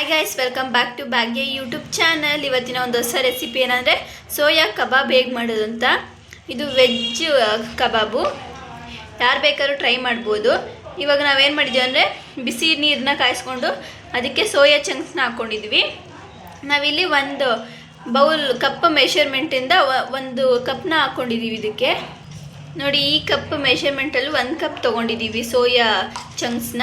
Hi guys, welcome back to Bhagya YouTube channel. ಇವತ್ತಿನ ಒಂದು ಹೊಸ ರೆಸಿಪಿ ಏನಂದರೆ ಸೋಯಾ ಕಬಾಬ್ ಹೇಗೆ ಮಾಡೋದು ಅಂತ. ಇದು ವೆಜ್ ಕಬಾಬು, ಯಾರು ಬೇಕಾದ್ರೂ ಟ್ರೈ ಮಾಡ್ಬೋದು. ಇವಾಗ ನಾವೇನು ಮಾಡಿದ್ದೀವಿ ಅಂದರೆ ಬಿಸಿ ನೀರನ್ನ ಕಾಯಿಸ್ಕೊಂಡು ಅದಕ್ಕೆ ಸೋಯಾ ಚಂಕ್ಸ್ನ ಹಾಕ್ಕೊಂಡಿದ್ವಿ. ನಾವಿಲ್ಲಿ ಒಂದು ಬೌಲ್ ಕಪ್ ಮೆಷರ್ಮೆಂಟಿಂದ ಒಂದು ಕಪ್ನ ಹಾಕ್ಕೊಂಡಿದ್ದೀವಿ. ಇದಕ್ಕೆ ನೋಡಿ, ಈ ಕಪ್ ಮೆಷರ್ಮೆಂಟಲ್ಲಿ 1 ಕಪ್ ತೊಗೊಂಡಿದ್ದೀವಿ ಸೋಯಾ ಚಂಕ್ಸ್ನ.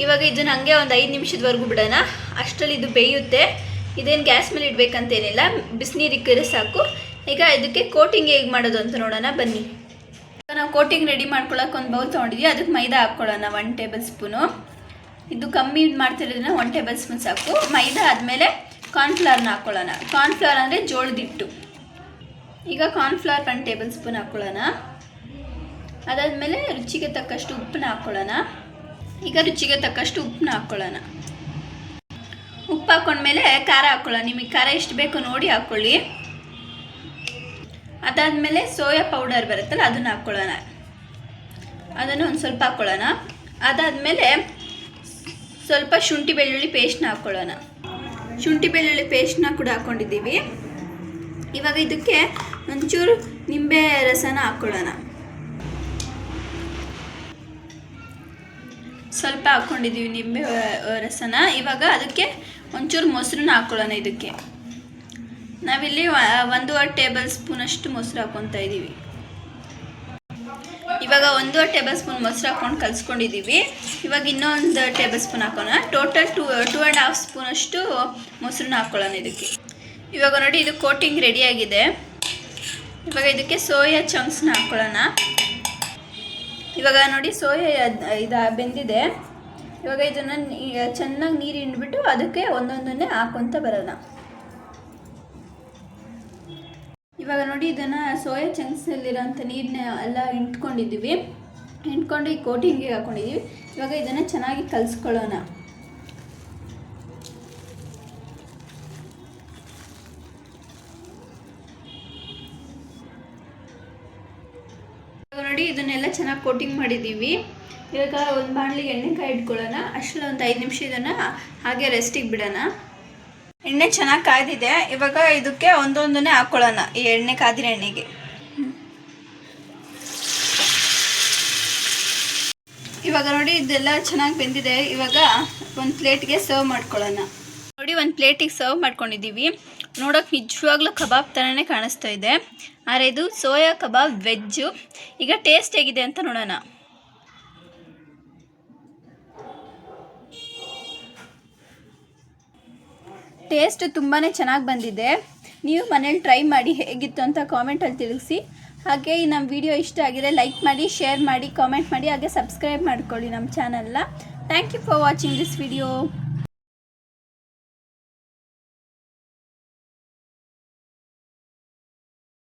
ಇವಾಗ ಇದನ್ನ ಹಂಗೆ ಒಂದು 5 ನಿಮಿಷದವರೆಗೂ ಬಿಡೋಣ. ಅಷ್ಟರಲ್ಲಿ ಇದು ಬೇಯುತ್ತೆ. ಇದೇನು ಗ್ಯಾಸ್ ಮೇಲೆ ಇಡಬೇಕಂತೇನಿಲ್ಲ, ಬಿಸಿನೀರು ಇಕ್ಕಿದ್ರೆ ಸಾಕು. ಈಗ ಇದಕ್ಕೆ ಕೋಟಿಂಗ್ ಹೇಗೆ ಮಾಡೋದು ಅಂತ ನೋಡೋಣ ಬನ್ನಿ. ನಾವು ಕೋಟಿಂಗ್ ರೆಡಿ ಮಾಡ್ಕೊಳ್ಳೋಕೆ ಒಂದು ಬೌಲ್ ತೊಗೊಂಡಿದ್ವಿ. ಅದಕ್ಕೆ ಮೈದಾ ಹಾಕ್ಕೊಳ್ಳೋಣ 1 ಟೇಬಲ್ ಸ್ಪೂನು. ಇದು ಕಮ್ಮಿ ಮಾಡ್ತಿರೋದ್ರಿಂದ 1 ಟೇಬಲ್ ಸ್ಪೂನ್ ಸಾಕು. ಮೈದಾ ಆದಮೇಲೆ ಕಾರ್ನ್ಫ್ಲವರ್ನ ಹಾಕ್ಕೊಳ್ಳೋಣ. ಕಾರ್ನ್ಫ್ಲವರ್ ಅಂದರೆ ಜೋಳದ ಹಿಟ್ಟು. ಈಗ ಕಾರ್ನ್ಫ್ಲವರ್ 1 ಟೇಬಲ್ ಸ್ಪೂನ್ ಹಾಕ್ಕೊಳ್ಳೋಣ. ಅದಾದಮೇಲೆ ರುಚಿಗೆ ತಕ್ಕಷ್ಟು ಉಪ್ಪನ್ನ ಹಾಕ್ಕೊಳ್ಳೋಣ. ಈಗ ರುಚಿಗೆ ತಕ್ಕಷ್ಟು ಉಪ್ಪನ್ನ ಹಾಕ್ಕೊಳ್ಳೋಣ. ಉಪ್ಪು ಹಾಕ್ಕೊಂಡ್ಮೇಲೆ ಖಾರ ಹಾಕ್ಕೊಳ್ಳೋಣ. ನಿಮಗೆ ಖಾರ ಎಷ್ಟು ಬೇಕು ನೋಡಿ ಹಾಕ್ಕೊಳ್ಳಿ. ಅದಾದಮೇಲೆ ಸೋಯಾ ಪೌಡರ್ ಬರುತ್ತಲ್ಲ, ಅದನ್ನು ಹಾಕ್ಕೊಳ್ಳೋಣ. ಅದನ್ನು ಒಂದು ಸ್ವಲ್ಪ ಹಾಕ್ಕೊಳ್ಳೋಣ. ಅದಾದಮೇಲೆ ಸ್ವಲ್ಪ ಶುಂಠಿ ಬೆಳ್ಳುಳ್ಳಿ ಪೇಸ್ಟ್ನ ಹಾಕ್ಕೊಳ್ಳೋಣ. ಶುಂಠಿ ಬೆಳ್ಳುಳ್ಳಿ ಪೇಸ್ಟ್ನ ಕೂಡ ಹಾಕ್ಕೊಂಡಿದ್ದೀವಿ. ಇವಾಗ ಇದಕ್ಕೆ ಒಂಚೂರು ನಿಂಬೆ ರಸನ ಹಾಕ್ಕೊಳ್ಳೋಣ. ಸ್ವಲ್ಪ ಹಾಕ್ಕೊಂಡಿದ್ದೀವಿ ನಿಂಬೆ ರಸನ. ಇವಾಗ ಅದಕ್ಕೆ ಒಂಚೂರು ಮೊಸರನ್ನ ಹಾಕ್ಕೊಳ್ಳೋಣ. ಇದಕ್ಕೆ ನಾವಿಲ್ಲಿ 1.5 ಟೇಬಲ್ ಸ್ಪೂನಷ್ಟು ಮೊಸರು ಹಾಕ್ಕೊತಾ ಇದ್ದೀವಿ. ಇವಾಗ 1.5 ಟೇಬಲ್ ಸ್ಪೂನ್ ಮೊಸರು ಹಾಕ್ಕೊಂಡು ಕಲಿಸ್ಕೊಂಡಿದ್ದೀವಿ. ಇವಾಗ ಇನ್ನೊಂದು ಟೇಬಲ್ ಸ್ಪೂನ್ ಹಾಕೋಣ. ಟೋಟಲ್ 2.5 ಸ್ಪೂನಷ್ಟು ಮೊಸರನ್ನ ಹಾಕ್ಕೊಳ್ಳೋಣ ಇದಕ್ಕೆ. ಇವಾಗ ನೋಡಿ, ಇದು ಕೋಟಿಂಗ್ ರೆಡಿಯಾಗಿದೆ. ಇವಾಗ ಇದಕ್ಕೆ ಸೋಯಾ ಚಂಕ್ಸ್ನ ಹಾಕ್ಕೊಳ್ಳೋಣ. ಇವಾಗ ನೋಡಿ, ಸೋಯಾ ಇದು ಬೆಂದಿದೆ. ಇವಾಗ ಇದನ್ನು ಚೆನ್ನಾಗಿ ನೀರು ಹಿಂಡ್ಬಿಟ್ಟು ಅದಕ್ಕೆ ಒಂದೊಂದನ್ನೇ ಹಾಕ್ಕೊತ ಬರೋಣ. ಇವಾಗ ನೋಡಿ, ಇದನ್ನು ಸೋಯಾ ಚಂಕ್ಸಲ್ಲಿರೋಂಥ ನೀರನ್ನ ಎಲ್ಲ ಹಿಂಡ್ಕೊಂಡಿದ್ದೀವಿ. ಹಿಂಡ್ಕೊಂಡು ಈ ಕೋಟಿಂಗಿಗೆ ಹಾಕ್ಕೊಂಡಿದ್ದೀವಿ. ಇವಾಗ ಇದನ್ನು ಚೆನ್ನಾಗಿ ಕಲಿಸ್ಕೊಳ್ಳೋಣ. ನೋಡಿ, ಇದನ್ನೆಲ್ಲ ಚೆನ್ನಾಗಿ ಕೋಟಿಂಗ್ ಮಾಡಿದ್ದೀವಿ. ಇವಾಗ ಒಂದು ಬಾಣಲಿಗೆ ಎಣ್ಣೆಕಾಯಿ ಇಟ್ಕೊಳ್ಳೋಣ. ಅಷ್ಟರಲ್ಲಿ ಒಂದು 5 ನಿಮಿಷ ಇದನ್ನು ಹಾಗೆ ರೆಸ್ಟಿಗೆ ಬಿಡೋಣ. ಎಣ್ಣೆ ಚೆನ್ನಾಗಿ ಕಾಯ್ದಿದೆ. ಇವಾಗ ಇದಕ್ಕೆ ಒಂದೊಂದನ್ನೇ ಹಾಕ್ಕೊಳ್ಳೋಣ. ಈ ಎಣ್ಣೆ ಕಾದಿರೋ ಎಣ್ಣೆಗೆ ಇವಾಗ ನೋಡಿ, ಇದೆಲ್ಲ ಚೆನ್ನಾಗಿ ಬೆಂದಿದೆ. ಇವಾಗ ಒಂದು ಪ್ಲೇಟ್ಗೆ ಸರ್ವ್ ಮಾಡ್ಕೊಳ್ಳೋಣ. ನೋಡಿ, ಒಂದು ಪ್ಲೇಟಿಗೆ ಸರ್ವ್ ಮಾಡ್ಕೊಂಡಿದ್ದೀವಿ. ನೋಡೋಕೆ ನಿಜವಾಗ್ಲೂ ಕಬಾಬ್ ಥರನೇ ಕಾಣಿಸ್ತಾ ಇದೆ. ಆದರೆ ಇದು ಸೋಯಾ ಕಬಾಬ್ ವೆಜ್ಜು. ಈಗ ಟೇಸ್ಟ್ ಹೇಗಿದೆ ಅಂತ ನೋಡೋಣ. ಟೇಸ್ಟ್ ತುಂಬಾ ಚೆನ್ನಾಗಿ ಬಂದಿದೆ. ನೀವು ಮನೇಲಿ ಟ್ರೈ ಮಾಡಿ ಹೇಗಿತ್ತು ಅಂತ ಕಾಮೆಂಟಲ್ಲಿ ತಿಳಿಸಿ. ಹಾಗೆ ಈ ನಮ್ಮ ವಿಡಿಯೋ ಇಷ್ಟ ಆಗಿದೆ ಲೈಕ್ ಮಾಡಿ, ಶೇರ್ ಮಾಡಿ, ಕಾಮೆಂಟ್ ಮಾಡಿ, ಹಾಗೆ ಸಬ್ಸ್ಕ್ರೈಬ್ ಮಾಡ್ಕೊಳ್ಳಿ ನಮ್ಮ ಚಾನಲ್ನ. Thank you for watching this video.